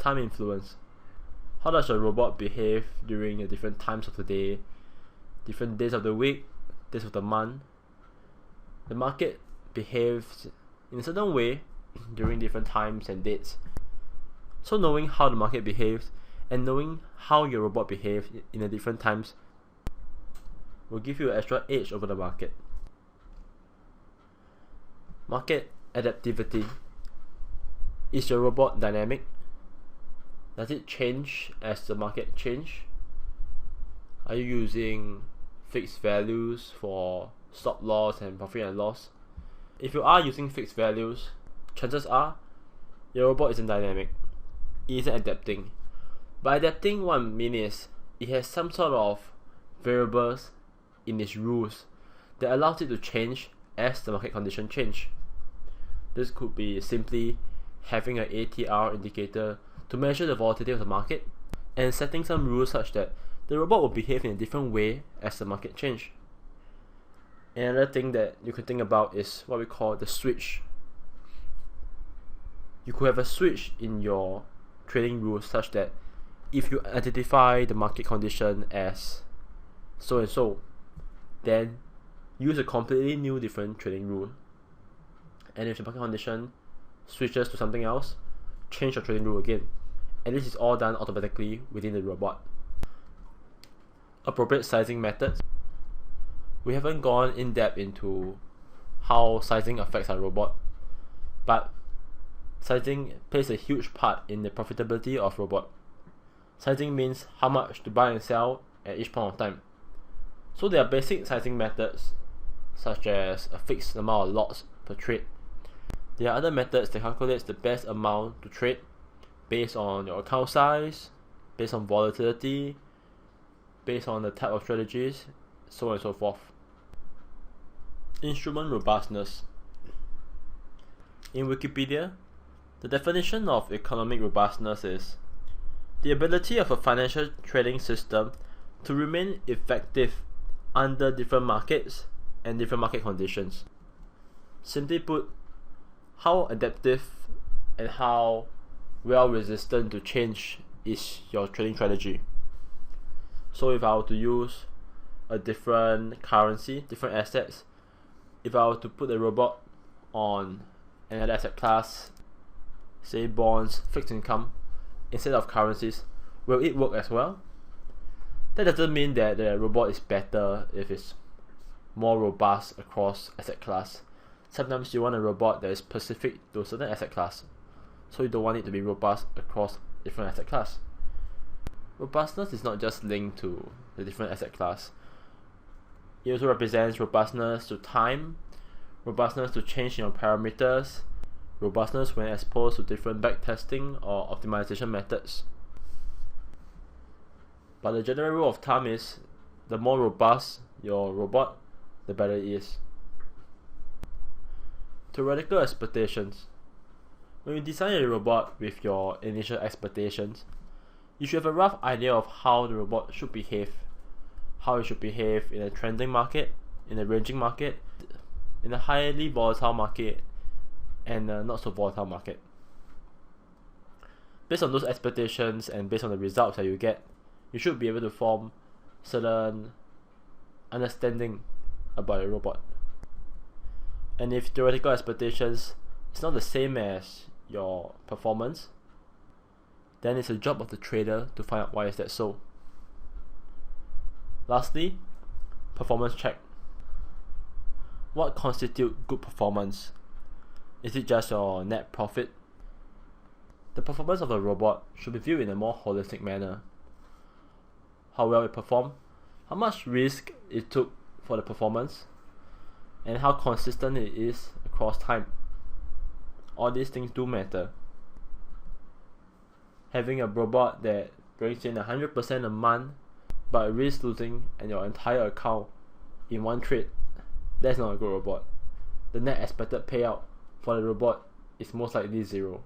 time influence. How does a robot behave during the different times of the day, different days of the week, days of the month? The market behaves in a certain way during different times and dates. So knowing how the market behaves and knowing how your robot behaves in the different times will give you an extra edge over the market. Market adaptivity. Is your robot dynamic? Does it change as the market change? Are you using fixed values for stop loss and profit and loss? If you are using fixed values, chances are your robot isn't dynamic. It isn't adapting. By adapting, what I mean is it has some sort of variables in its rules that allows it to change as the market condition change. This could be simply having an ATR indicator to measure the volatility of the market and setting some rules such that the robot will behave in a different way as the market change. Another thing that you can think about is what we call the switch. You could have a switch in your trading rules such that if you identify the market condition as so and so, then use a completely new different trading rule. And if the market condition switches to something else, change your trading rule again. And this is all done automatically within the robot. Appropriate sizing methods. We haven't gone in depth into how sizing affects our robot, but sizing plays a huge part in the profitability of robot. Sizing means how much to buy and sell at each point of time. So there are basic sizing methods such as a fixed amount of lots per trade. There are other methods that calculates the best amount to trade based on your account size, based on volatility, based on the type of strategies, so on and so forth. Instrument robustness. In Wikipedia, the definition of economic robustness is the ability of a financial trading system to remain effective under different markets and different market conditions. Simply put, how adaptive and how well resistant to change is your trading strategy. So if I were to use a different currency, different assets, if I were to put a robot on another asset class, say bonds, fixed income, instead of currencies, will it work as well? That doesn't mean that the robot is better if it's more robust across asset class. Sometimes you want a robot that is specific to a certain asset class, so you don't want it to be robust across different asset class. Robustness is not just linked to the different asset class. It also represents robustness to time, robustness to change in your parameters, robustness when exposed to different backtesting or optimization methods. But the general rule of thumb is the more robust your robot, the better it is. Theoretical expectations. When you design a robot with your initial expectations, you should have a rough idea of how the robot should behave, how it should behave in a trending market, in a ranging market, in a highly volatile market, and a not so volatile market. Based on those expectations and based on the results that you get, you should be able to form certain understanding about your robot. And if theoretical expectations is not the same as your performance, then it's a job of the trader to find out why is that so. Lastly, performance check. What constitutes good performance? Is it just your net profit? The performance of the robot should be viewed in a more holistic manner. How well it performed, how much risk it took for the performance, and how consistent it is across time. All these things do matter. Having a robot that brings in 100% a month but risks losing and your entire account in one trade, that's not a good robot. The net expected payout for the robot is most likely zero.